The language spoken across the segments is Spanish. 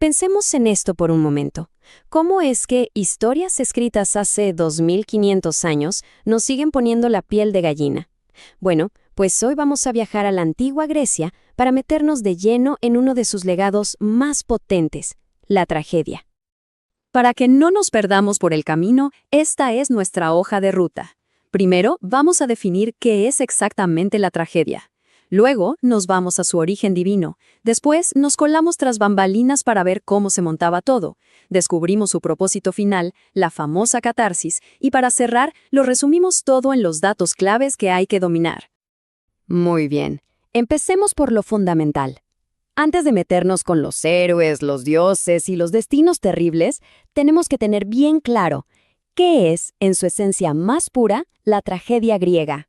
Pensemos en esto por un momento. ¿Cómo es que historias escritas hace 2500 años nos siguen poniendo la piel de gallina? Bueno, pues hoy vamos a viajar a la antigua Grecia para meternos de lleno en uno de sus legados más potentes, la tragedia. Para que no nos perdamos por el camino, esta es nuestra hoja de ruta. Primero, vamos a definir qué es exactamente la tragedia. Luego, nos vamos a su origen divino. Después, nos colamos tras bambalinas para ver cómo se montaba todo. Descubrimos su propósito final, la famosa catarsis, y para cerrar, lo resumimos todo en los datos claves que hay que dominar. Muy bien, empecemos por lo fundamental. Antes de meternos con los héroes, los dioses y los destinos terribles, tenemos que tener bien claro qué es, en su esencia más pura, la tragedia griega.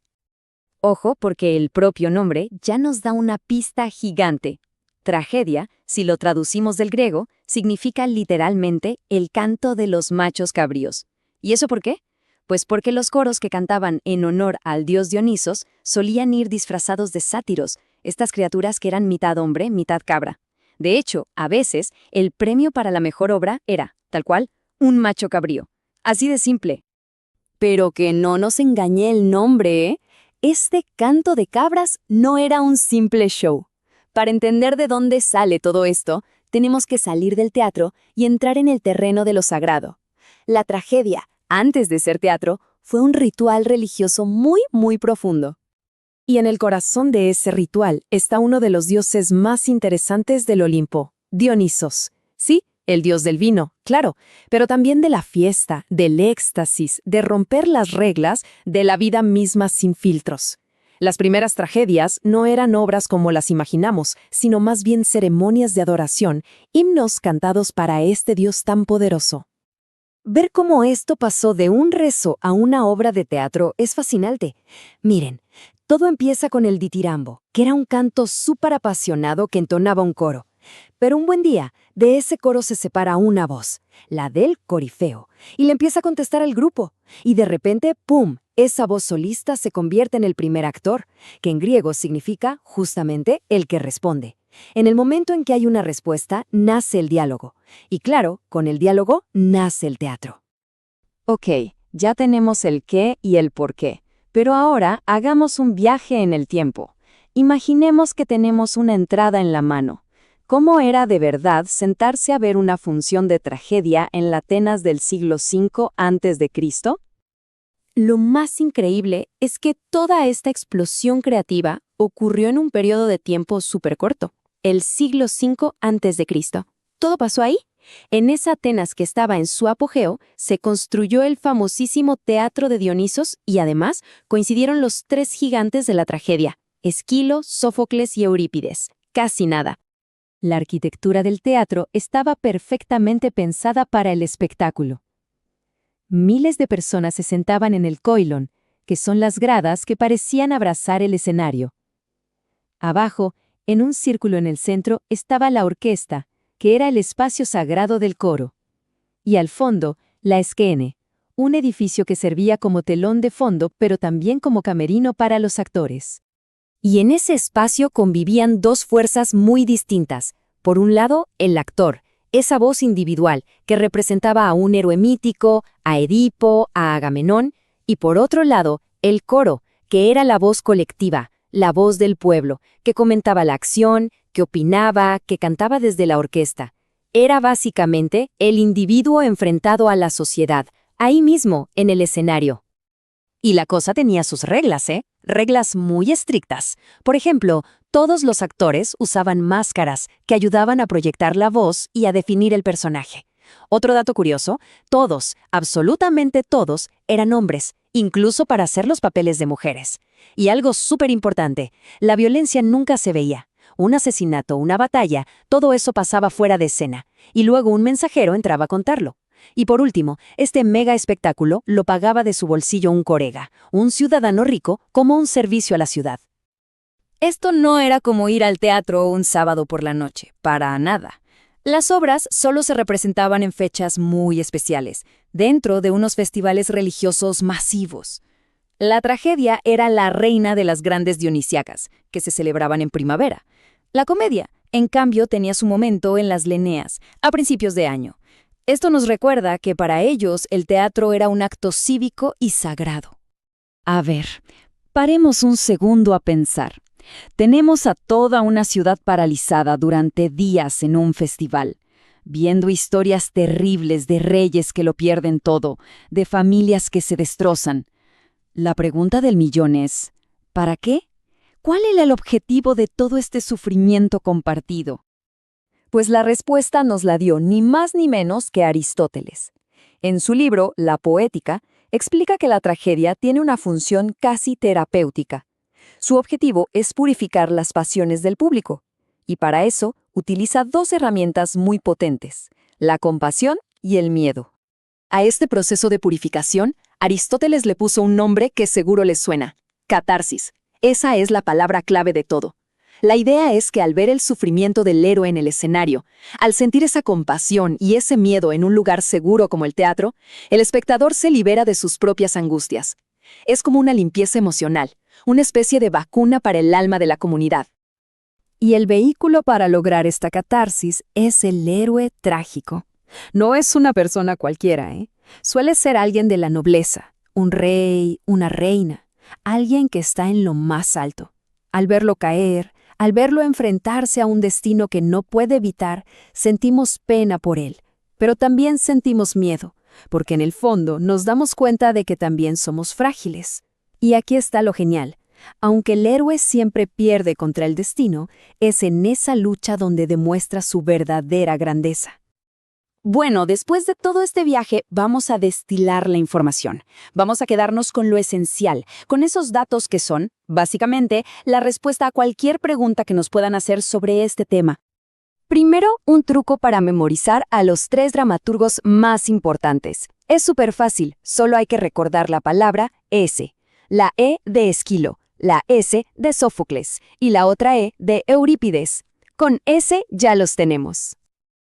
Ojo, porque el propio nombre ya nos da una pista gigante. Tragedia, si lo traducimos del griego, significa literalmente el canto de los machos cabríos. ¿Y eso por qué? Pues porque los coros que cantaban en honor al dios Dionisos solían ir disfrazados de sátiros, estas criaturas que eran mitad hombre, mitad cabra. De hecho, a veces, el premio para la mejor obra era, tal cual, un macho cabrío. Así de simple. Pero que no nos engañe el nombre, ¿eh? Este canto de cabras no era un simple show. Para entender de dónde sale todo esto, tenemos que salir del teatro y entrar en el terreno de lo sagrado. La tragedia, antes de ser teatro, fue un ritual religioso muy profundo. Y en el corazón de ese ritual está uno de los dioses más interesantes del Olimpo, Dionisos. Sí, el dios del vino, claro, pero también de la fiesta, del éxtasis, de romper las reglas, de la vida misma sin filtros. Las primeras tragedias no eran obras como las imaginamos, sino más bien ceremonias de adoración, himnos cantados para este dios tan poderoso. Ver cómo esto pasó de un rezo a una obra de teatro es fascinante. Miren, todo empieza con el ditirambo, que era un canto súper apasionado que entonaba un coro. Pero un buen día, de ese coro se separa una voz, la del corifeo, y le empieza a contestar al grupo. Y de repente, ¡pum!, esa voz solista se convierte en el primer actor, que en griego significa justamente el que responde. En el momento en que hay una respuesta, nace el diálogo. Y claro, con el diálogo nace el teatro. Ok, ya tenemos el qué y el por qué. Pero ahora hagamos un viaje en el tiempo. Imaginemos que tenemos una entrada en la mano. ¿Cómo era de verdad sentarse a ver una función de tragedia en la Atenas del siglo V a.C.? Lo más increíble es que toda esta explosión creativa ocurrió en un periodo de tiempo súper corto, el siglo V a.C. ¿Todo pasó ahí? En esa Atenas que estaba en su apogeo, se construyó el famosísimo Teatro de Dionisos y además coincidieron los tres gigantes de la tragedia, Esquilo, Sófocles y Eurípides. Casi nada. La arquitectura del teatro estaba perfectamente pensada para el espectáculo. Miles de personas se sentaban en el koilon, que son las gradas que parecían abrazar el escenario. Abajo, en un círculo en el centro, estaba la orquesta, que era el espacio sagrado del coro. Y al fondo, la esquene, un edificio que servía como telón de fondo, pero también como camerino para los actores. Y en ese espacio convivían dos fuerzas muy distintas. Por un lado, el actor, esa voz individual que representaba a un héroe mítico, a Edipo, a Agamenón, y por otro lado, el coro, que era la voz colectiva, la voz del pueblo, que comentaba la acción, que opinaba, que cantaba desde la orquesta. Era básicamente el individuo enfrentado a la sociedad, ahí mismo, en el escenario. Y la cosa tenía sus reglas, ¿eh? Reglas muy estrictas. Por ejemplo, todos los actores usaban máscaras que ayudaban a proyectar la voz y a definir el personaje. Otro dato curioso, todos, absolutamente todos, eran hombres, incluso para hacer los papeles de mujeres. Y algo súper importante, la violencia nunca se veía. Un asesinato, una batalla, todo eso pasaba fuera de escena. Y luego un mensajero entraba a contarlo. Y por último, este mega espectáculo lo pagaba de su bolsillo un corega, un ciudadano rico, como un servicio a la ciudad. Esto no era como ir al teatro un sábado por la noche, para nada. Las obras solo se representaban en fechas muy especiales, dentro de unos festivales religiosos masivos. La tragedia era la reina de las grandes dionisíacas, que se celebraban en primavera. La comedia En cambio, tenía su momento en las Leneas, a principios de año. Esto nos recuerda que para ellos el teatro era un acto cívico y sagrado. A ver, paremos un segundo a pensar. Tenemos a toda una ciudad paralizada durante días en un festival, viendo historias terribles de reyes que lo pierden todo, de familias que se destrozan. La pregunta del millón es, ¿para qué? ¿Cuál era el objetivo de todo este sufrimiento compartido? Pues la respuesta nos la dio ni más ni menos que Aristóteles. En su libro, La Poética, explica que la tragedia tiene una función casi terapéutica. Su objetivo es purificar las pasiones del público, y para eso utiliza dos herramientas muy potentes, la compasión y el miedo. A este proceso de purificación, Aristóteles le puso un nombre que seguro les suena, catarsis. Esa es la palabra clave de todo. La idea es que al ver el sufrimiento del héroe en el escenario, al sentir esa compasión y ese miedo en un lugar seguro como el teatro, el espectador se libera de sus propias angustias. Es como una limpieza emocional, una especie de vacuna para el alma de la comunidad. Y el vehículo para lograr esta catarsis es el héroe trágico. No es una persona cualquiera, ¿eh? Suele ser alguien de la nobleza, un rey, una reina, alguien que está en lo más alto. Al verlo caer, al verlo enfrentarse a un destino que no puede evitar, sentimos pena por él, pero también sentimos miedo, porque en el fondo nos damos cuenta de que también somos frágiles. Y aquí está lo genial. Aunque el héroe siempre pierde contra el destino, es en esa lucha donde demuestra su verdadera grandeza. Bueno, después de todo este viaje, vamos a destilar la información. Vamos a quedarnos con lo esencial, con esos datos que son, básicamente, la respuesta a cualquier pregunta que nos puedan hacer sobre este tema. Primero, un truco para memorizar a los 3 dramaturgos más importantes. Es súper fácil, solo hay que recordar la palabra S, la E de Esquilo, la S de Sófocles y la otra E de Eurípides. Con S ya los tenemos.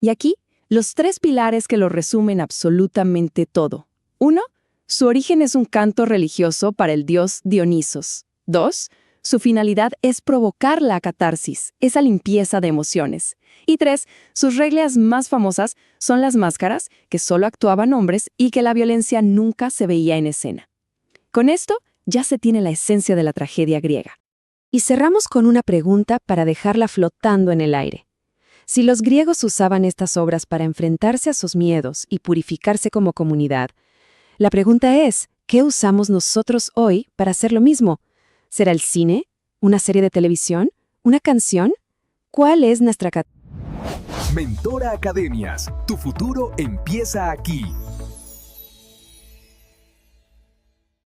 Y aquí, los 3 pilares que lo resumen absolutamente todo. 1. Su origen es un canto religioso para el dios Dionisos. 2. Su finalidad es provocar la catarsis, esa limpieza de emociones. Y 3. Sus reglas más famosas son las máscaras, que solo actuaban hombres y que la violencia nunca se veía en escena. Con esto, ya se tiene la esencia de la tragedia griega. Y cerramos con una pregunta para dejarla flotando en el aire. Si los griegos usaban estas obras para enfrentarse a sus miedos y purificarse como comunidad, la pregunta es, ¿qué usamos nosotros hoy para hacer lo mismo? ¿Será el cine? ¿Una serie de televisión? ¿Una canción? ¿Cuál es nuestra Mentora Academias, tu futuro empieza aquí.